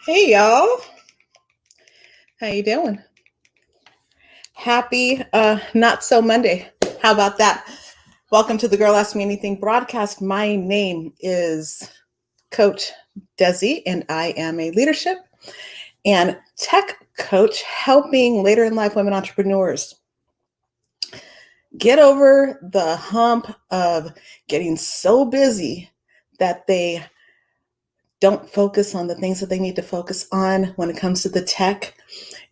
Hey y'all, how you doing? Happy Not So Monday. How about that? Welcome to the Girl Ask Me Anything broadcast. My name is Coach Desi, and I am a leadership and tech coach helping later in life women entrepreneurs get over the hump of getting so busy that they don't focus on the things that they need to focus on when it comes to the tech.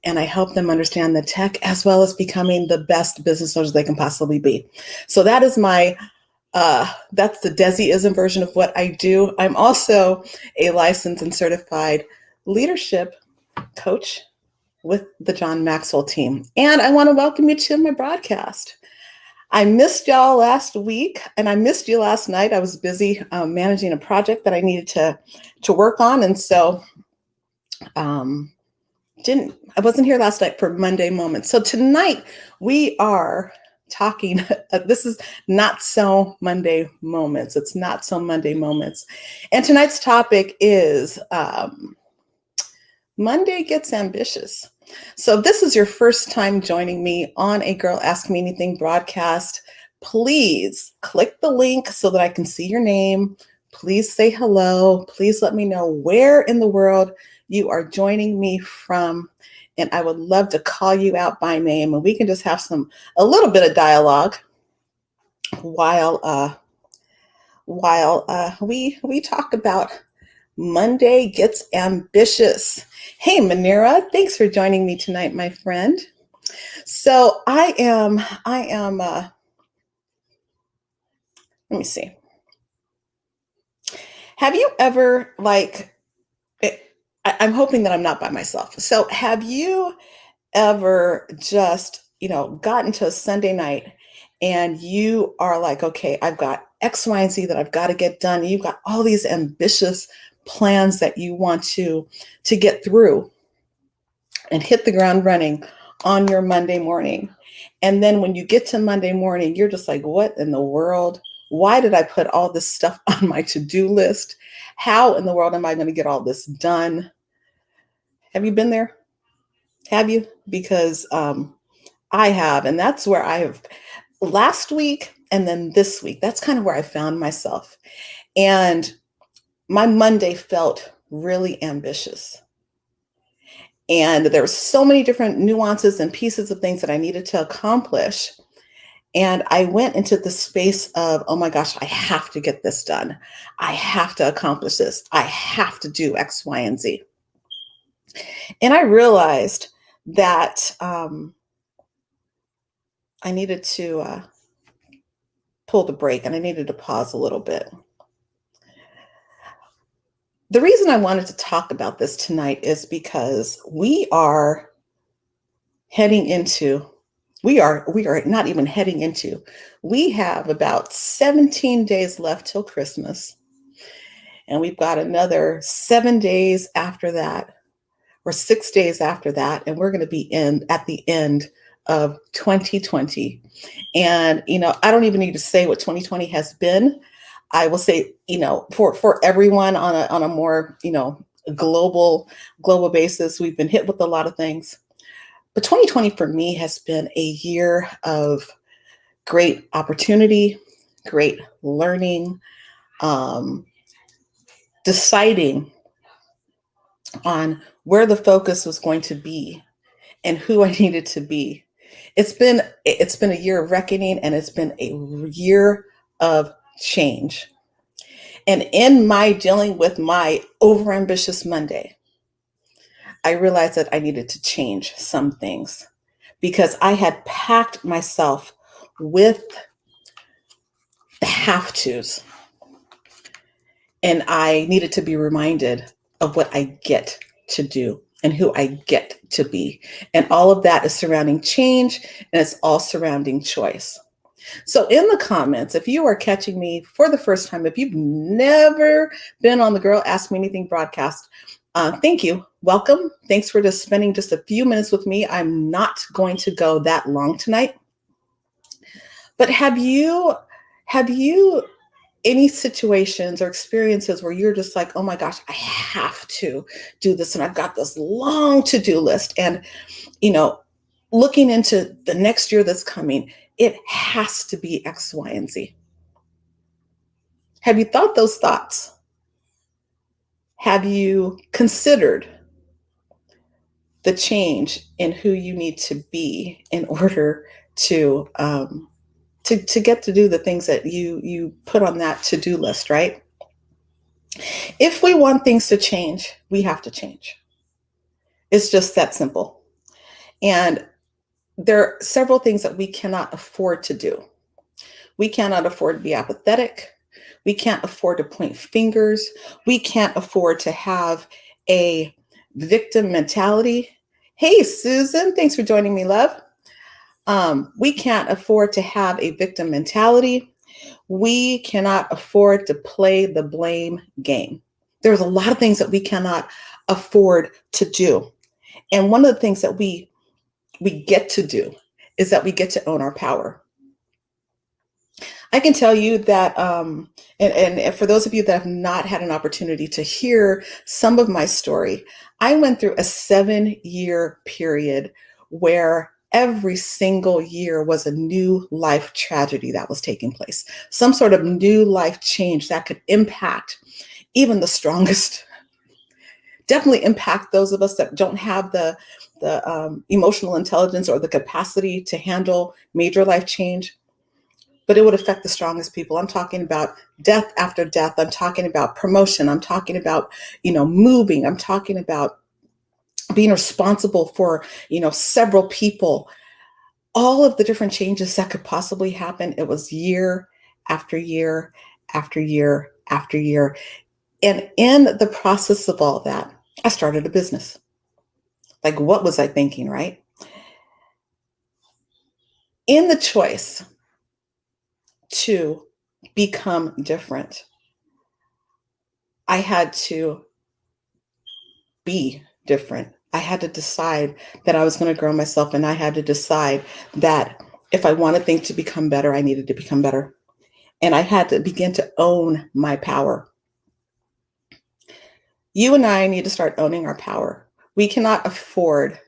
And I help them understand the tech as well as becoming the best business owners they can possibly be. So that is that's the Desiism version of what I do. I'm also a licensed and certified leadership coach with the John Maxwell team. And I want to welcome you to my broadcast. I missed y'all last week and I missed you last night. I was busy managing a project that I needed to work on. And so I wasn't here last night for Monday Moments. So tonight we are talking, this is Not So Monday Moments. It's Not So Monday Moments. And tonight's topic is Monday Gets Ambitious. So if this is your first time joining me on a Girl Ask Me Anything broadcast, please click the link so that I can see your name. Please say hello. Please let me know where in the world you are joining me from. And I would love to call you out by name and we can just have a little bit of dialogue while we talk about Monday Gets Ambitious. Hey, Manira, thanks for joining me tonight, my friend. So I am, let me see. Have you ever I'm hoping that I'm not by myself. So have you ever just, gotten to a Sunday night and you are like, okay, I've got X, Y, and Z that I've got to get done. You've got all these ambitious plans that you want to get through and hit the ground running on your Monday morning. And then when you get to Monday morning, you're just like, what in the world? Why did I put all this stuff on my to-do list? How in the world am I going to get all this done? Have you been there? Have you? Because I have. And that's where I have last week and then this week. That's kind of where I found myself. And my Monday felt really ambitious. And there were so many different nuances and pieces of things that I needed to accomplish. And I went into the space of, oh my gosh, I have to get this done. I have to accomplish this. I have to do X, Y, and Z. And I realized that I needed to pull the brake and I needed to pause a little bit. The reason I wanted to talk about this tonight is because we are not even heading into, we have about 17 days left till Christmas. And we've got another 7 days after that, or 6 days after that. And we're going to be at the end of 2020. And, I don't even need to say what 2020 has been. I will say, for everyone on a more, global basis, we've been hit with a lot of things. But 2020 for me has been a year of great opportunity, great learning, deciding on where the focus was going to be and who I needed to be. It's been a year of reckoning and it's been a year of change. And in my dealing with my overambitious Monday, I realized that I needed to change some things because I had packed myself with the have tos. And I needed to be reminded of what I get to do and who I get to be. And all of that is surrounding change and it's all surrounding choice. So in the comments, if you are catching me for the first time, if you've never been on the Girl Ask Me Anything broadcast, thank you. Welcome. Thanks for just spending just a few minutes with me. I'm not going to go that long tonight. But have you any situations or experiences where you're just like, oh my gosh, I have to do this, and I've got this long to-do list, and you know, looking into the next year that's coming, it has to be X, Y, and Z. Have you thought those thoughts? Have you considered the change in who you need to be in order to to get to do the things that you put on that to-do list, right? If we want things to change, we have to change. It's just that simple. And there are several things that we cannot afford to do. We cannot afford to be apathetic. We can't afford to point fingers. We can't afford to have a victim mentality. Hey, Susan, thanks for joining me, love. We can't afford to have a victim mentality. We cannot afford to play the blame game. There's a lot of things that we cannot afford to do. And one of the things that we get to do is that we get to own our power. I can tell you that, and for those of you that have not had an opportunity to hear some of my story, I went through a 7-year period where every single year was a new life tragedy that was taking place, some sort of new life change that could impact even the strongest, definitely impact those of us that don't have the emotional intelligence or the capacity to handle major life change, but it would affect the strongest people. I'm talking about death after death. I'm talking about promotion. I'm talking about, moving. I'm talking about being responsible for, several people. All of the different changes that could possibly happen. It was year after year after year after year. And in the process of all that, I started a business. Like, what was I thinking, right? In the choice to become different, I had to be different. I had to decide that I was going to grow myself, and I had to decide that if I wanted things to become better, I needed to become better. And I had to begin to own my power. You and I need to start owning our power. We cannot afford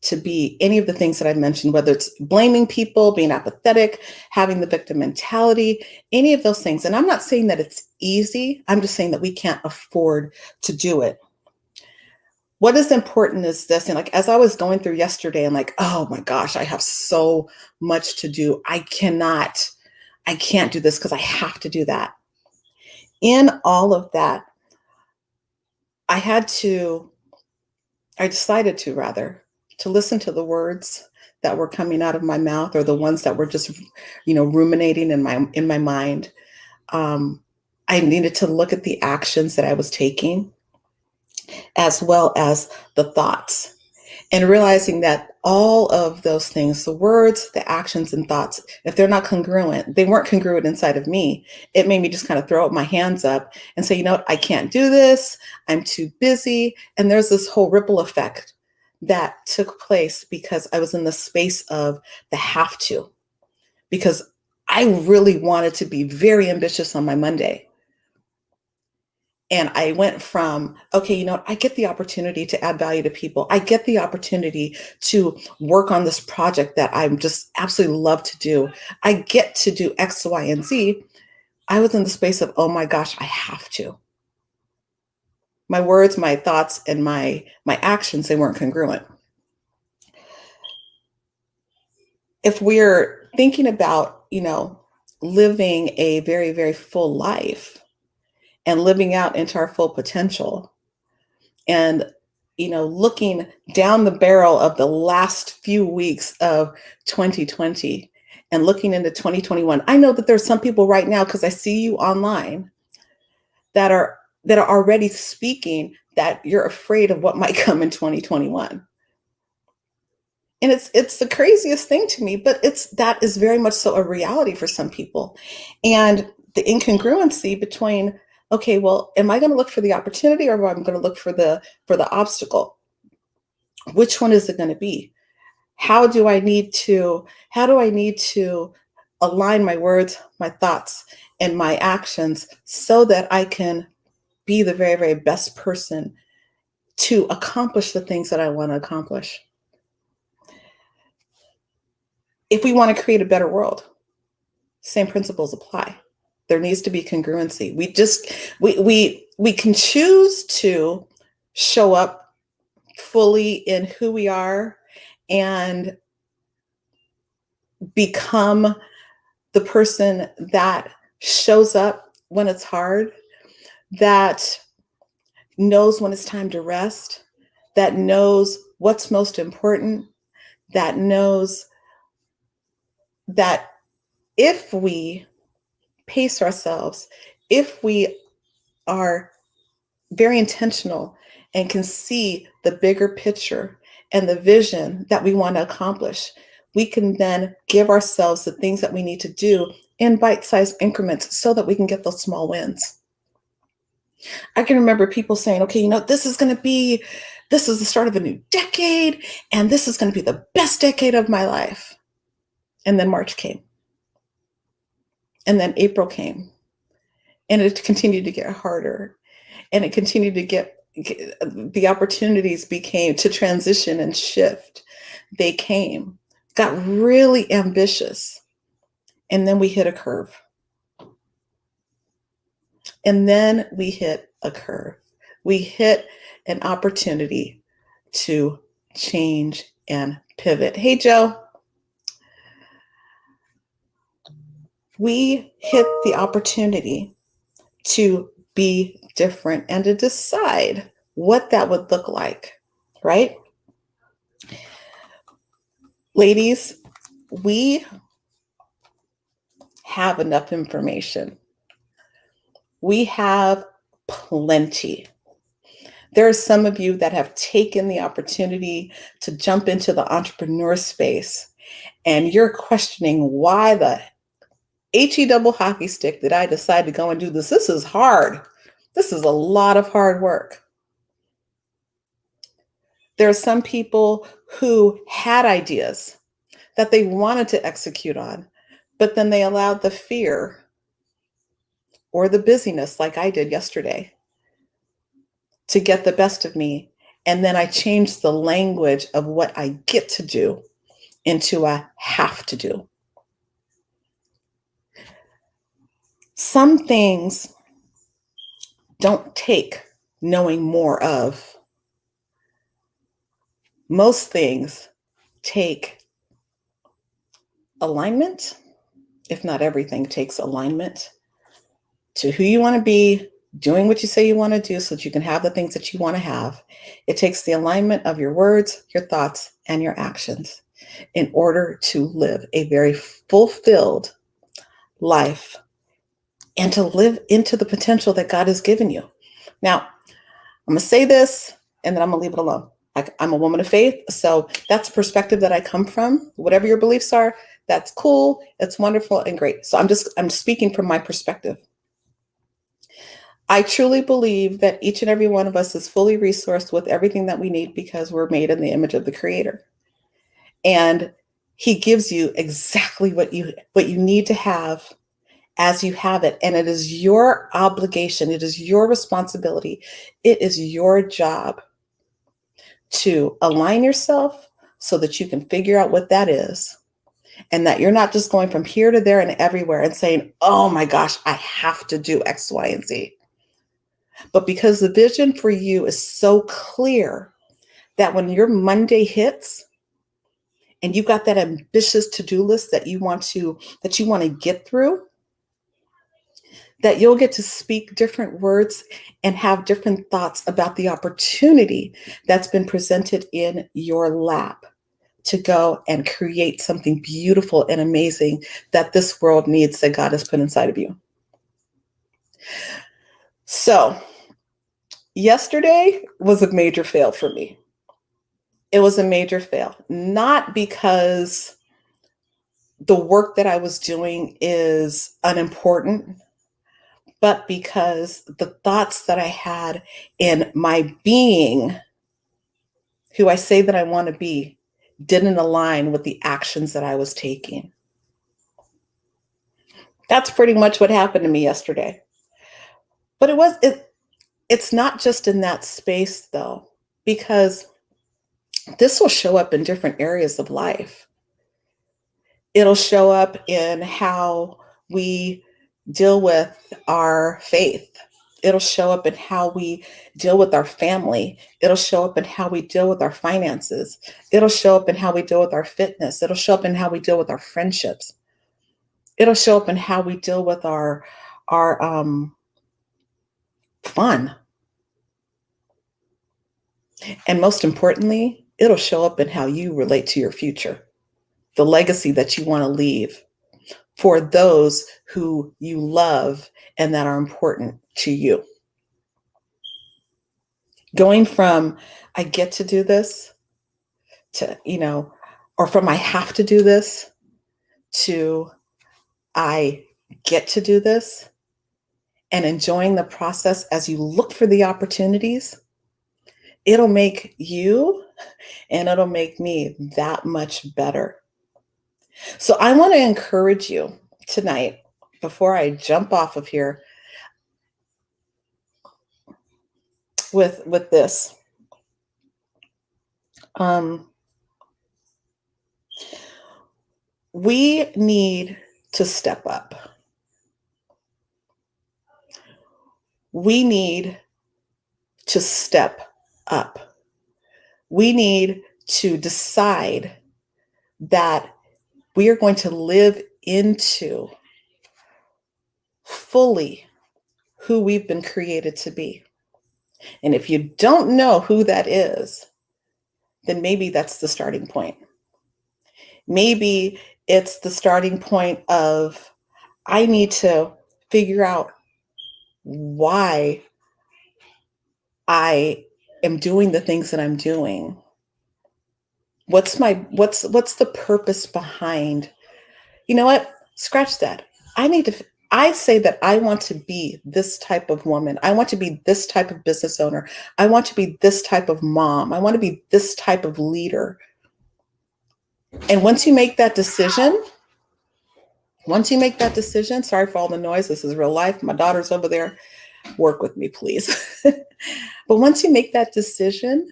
to be any of the things that I mentioned, whether it's blaming people, being apathetic, having the victim mentality, any of those things. And I'm not saying that it's easy. I'm just saying that we can't afford to do it. What is important is this, and like as I was going through yesterday, I'm like, oh my gosh, I have so much to do. I can't do this because I have to do that. In all of that, I decided to rather to listen to the words that were coming out of my mouth, or the ones that were just, ruminating in my mind. I needed to look at the actions that I was taking, as well as the thoughts, and realizing that all of those things, the words, the actions, and thoughts, if they're not congruent, they weren't congruent inside of me. It made me just kind of throw up my hands up and say, you know what, I can't do this. I'm too busy. And there's this whole ripple effect that took place because I was in the space of the have to, because I really wanted to be very ambitious on my Monday. And I went from, okay, I get the opportunity to add value to people. I get the opportunity to work on this project that I'm just absolutely love to do. I get to do X, Y, and Z. I was in the space of, oh my gosh, I have to. My words, my thoughts, and my actions, they weren't congruent. If we're thinking about, living a very, very full life and living out into our full potential, and looking down the barrel of the last few weeks of 2020 and looking into 2021, I know that there's some people right now, because I see you online, that are already speaking that you're afraid of what might come in 2021. And it's the craziest thing to me, but that is very much so a reality for some people. And the incongruency between, okay, well, am I going to look for the opportunity, or am I going to look for the obstacle? Which one is it going to be? How do I need to align my words, my thoughts, and my actions so that I can be the very, very best person to accomplish the things that I want to accomplish. If we want to create a better world, same principles apply. There needs to be congruency. We can choose to show up fully in who we are and become the person that shows up when it's hard, that knows when it's time to rest, that knows what's most important, that knows that if we pace ourselves, if we are very intentional and can see the bigger picture and the vision that we want to accomplish, we can then give ourselves the things that we need to do in bite-sized increments so that we can get those small wins. I can remember people saying, okay, this is the start of a new decade, and this is going to be the best decade of my life. And then March came. And then April came. And it continued to get harder. And it continued to get the opportunities became to transition and shift. They came, got really ambitious. And then we hit a curve. And then we hit a curve. We hit an opportunity to change and pivot. Hey, Joe. We hit the opportunity to be different and to decide what that would look like, right? Ladies, we have enough information. We have plenty. There are some of you that have taken the opportunity to jump into the entrepreneur space, and you're questioning why the HE double hockey stick did I decide to go and do this? This is hard. This is a lot of hard work. There are some people who had ideas that they wanted to execute on, but then they allowed the fear or the busyness, like I did yesterday, to get the best of me. And then I changed the language of what I get to do into a have to do. Some things don't take knowing more of. Most things take alignment, if not everything takes alignment to who you want to be, doing what you say you want to do so that you can have the things that you want to have. It takes the alignment of your words, your thoughts, and your actions in order to live a very fulfilled life and to live into the potential that God has given you. Now, I'm going to say this and then I'm going to leave it alone. I'm a woman of faith, so that's a perspective that I come from. Whatever your beliefs are, that's cool, it's wonderful and great. So I'm speaking from my perspective. I truly believe that each and every one of us is fully resourced with everything that we need because we're made in the image of the Creator. And He gives you exactly what you need to have as you have it. And it is your obligation, it is your responsibility, it is your job to align yourself so that you can figure out what that is. And that you're not just going from here to there and everywhere and saying, oh my gosh, I have to do X, Y, and Z. But because the vision for you is so clear that when your Monday hits and you've got that ambitious to-do list that you want to get through, that you'll get to speak different words and have different thoughts about the opportunity that's been presented in your lap to go and create something beautiful and amazing that this world needs, that God has put inside of you. So, yesterday was a major fail for me. It was a major fail, not because the work that I was doing is unimportant, but because the thoughts that I had in my being, who I say that I want to be, didn't align with the actions that I was taking. That's pretty much what happened to me yesterday. But it's not just in that space though, because this will show up in different areas of life. It'll show up in how we deal with our faith. It'll show up in how we deal with our family. It'll show up in how we deal with our finances. It'll show up in how we deal with our fitness. It'll show up in how we deal with our friendships. It'll show up in how we deal with our fun. And most importantly, it'll show up in how you relate to your future, the legacy that you want to leave for those who you love and that are important to you. Going from I get to do this to, or from I have to do this to I get to do this, and enjoying the process as you look for the opportunities, it'll make you and it'll make me that much better. So I want to encourage you tonight, before I jump off of here, with this. We need to step up. We need to step up. We need to decide that we are going to live into fully who we've been created to be. And if you don't know who that is, then maybe that's the starting point. Maybe it's the starting point of I need to figure out why I am doing the things that I'm doing. What's the purpose behind? You know what? Scratch that. I say that I want to be this type of woman. I want to be this type of business owner. I want to be this type of mom. I want to be this type of leader. And once you make that decision, sorry for all the noise. This is real life. My daughter's over there. Work with me, please. But once you make that decision,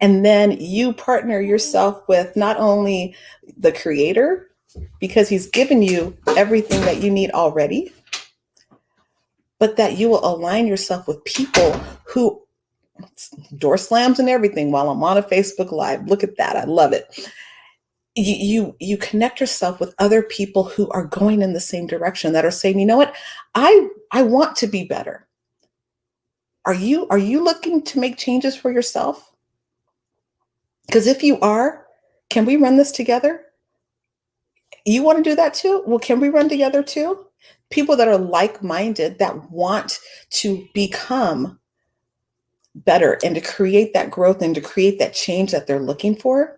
and then you partner yourself with not only the creator, because he's given you everything that you need already, but that you will align yourself with people who, door slams and everything while I'm on a Facebook Live. Look at that. I love it. You connect yourself with other people who are going in the same direction, that are saying, you know what, I want to be better. Are you looking to make changes for yourself? Because if you are, can we run this together? You want to do that too? Well, can we run together too? People that are like-minded, that want to become better and to create that growth and to create that change that they're looking for.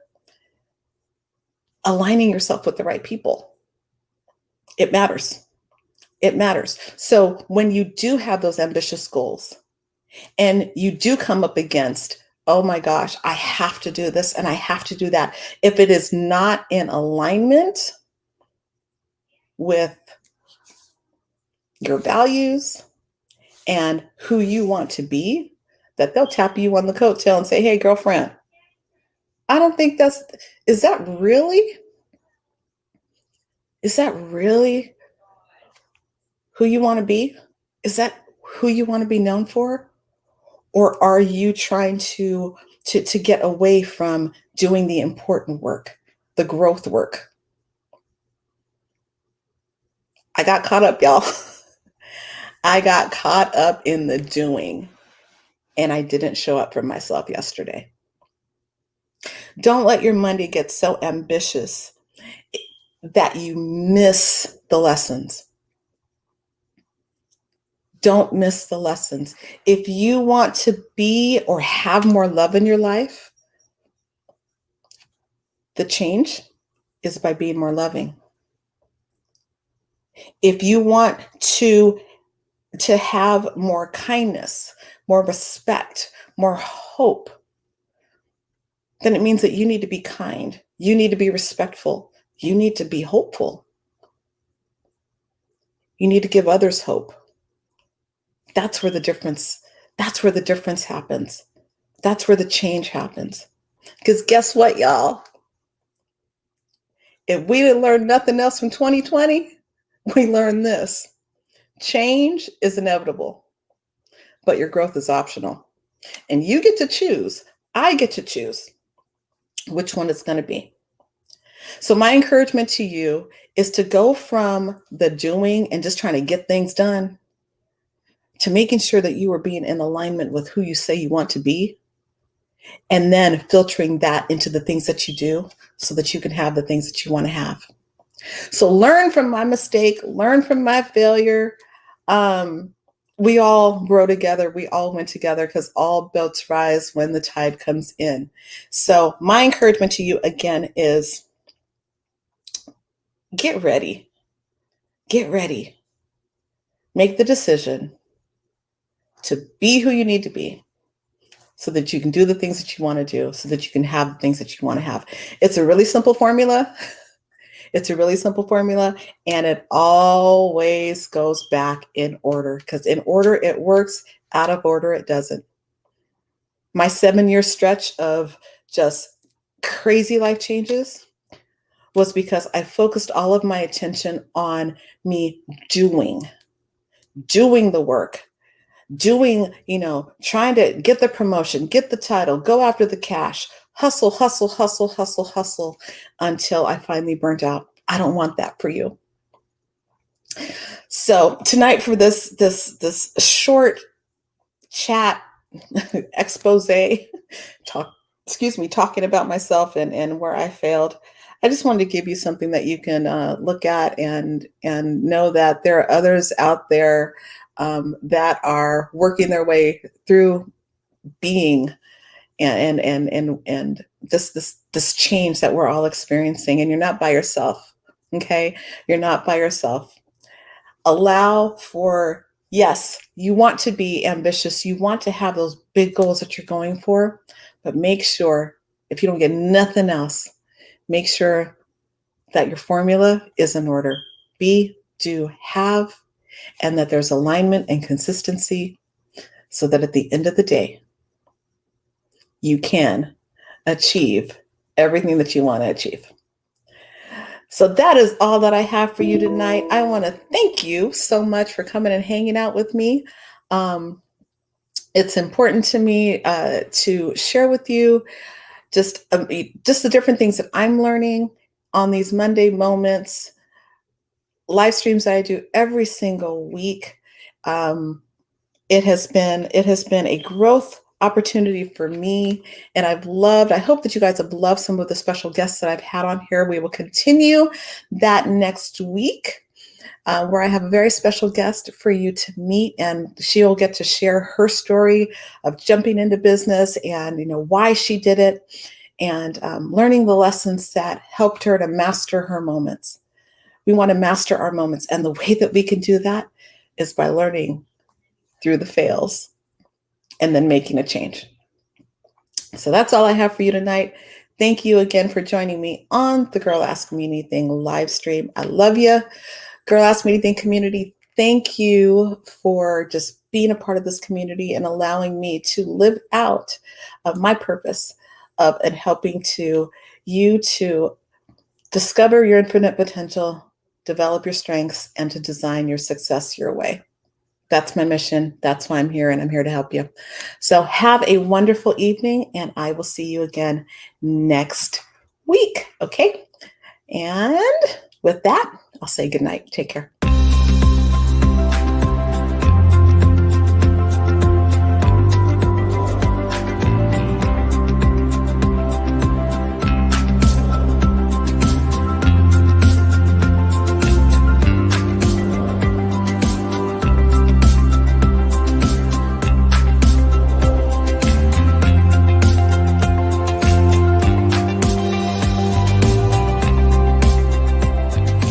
Aligning yourself with the right people. It matters. It matters. So when you do have those ambitious goals and you do come up against, oh my gosh, I have to do this and I have to do that. If it is not in alignment with your values and who you want to be, that they'll tap you on the coattail and say, hey, girlfriend, I don't think is that really who you want to be? Is that who you want to be known for? Or are you trying to get away from doing the important work, the growth work? I got caught up, y'all. I got caught up in the doing, and I didn't show up for myself yesterday. Don't let your Monday get so ambitious that you miss the lessons. Don't miss the lessons. If you want to be or have more love in your life, the change is by being more loving. If you want to have more kindness, more respect, more hope, then it means that you need to be kind. You need to be respectful. You need to be hopeful. You need to give others hope. That's where the difference, that's where the difference happens. That's where the change happens. Because guess what, y'all? If we didn't learn nothing else from 2020, we learned this. Change is inevitable, but your growth is optional. And you get to choose. I get to choose which one it's going to be. So my encouragement to you is to go from the doing and just trying to get things done to making sure that you are being in alignment with who you say you want to be, and then filtering that into the things that you do so that you can have the things that you want to have. So learn from my mistake, learn from my failure. We all grow together. We all win together because all boats rise when the tide comes in. So my encouragement to you again is get ready. Get ready. Make the decision to be who you need to be so that you can do the things that you want to do, so that you can have the things that you want to have. It's a really simple formula. It's a really simple formula, and it always goes back in order, because in order it works, out of order it doesn't. My 7-year stretch of just crazy life changes was because I focused all of my attention on me doing the work, trying to get the promotion, get the title, go after the cash, hustle, hustle, hustle, hustle, hustle, until I finally burnt out. I don't want that for you. So tonight, for this short chat expose, talking about myself and where I failed, I just wanted to give you something that you can look at and know that there are others out there that are working their way through being and this change that we're all experiencing, and you're not by yourself. Okay, you're not by yourself. Allow for, yes, you want to be ambitious, you want to have those big goals that you're going for, but make sure, if you don't get nothing else, make sure that your formula is in order. Be, do, have, and that there's alignment and consistency so that at the end of the day, you can achieve everything that you want to achieve. So that is all that I have for you tonight. I want to thank you so much for coming and hanging out with me. It's important to me to share with you just the different things that I'm learning on these Monday moments, live streams that I do every single week. It has been a growth opportunity for me, and I hope that you guys have loved some of the special guests that I've had on here. We will continue that next week, where I have a very special guest for you to meet, and she'll get to share her story of jumping into business and why she did it, and learning the lessons that helped her to master her moments. We want to master our moments, and the way that we can do that is by learning through the fails and then making a change. So that's all I have for you tonight. Thank you again for joining me on the Girl Ask Me Anything live stream. I love you. Girl Ask Me Anything community, thank you for just being a part of this community and allowing me to live out of my purpose and helping you to discover your infinite potential, develop your strengths, and to design your success your way. That's my mission. That's why I'm here, and I'm here to help you. So have a wonderful evening, and I will see you again next week. Okay? And with that, I'll say good night. Take care.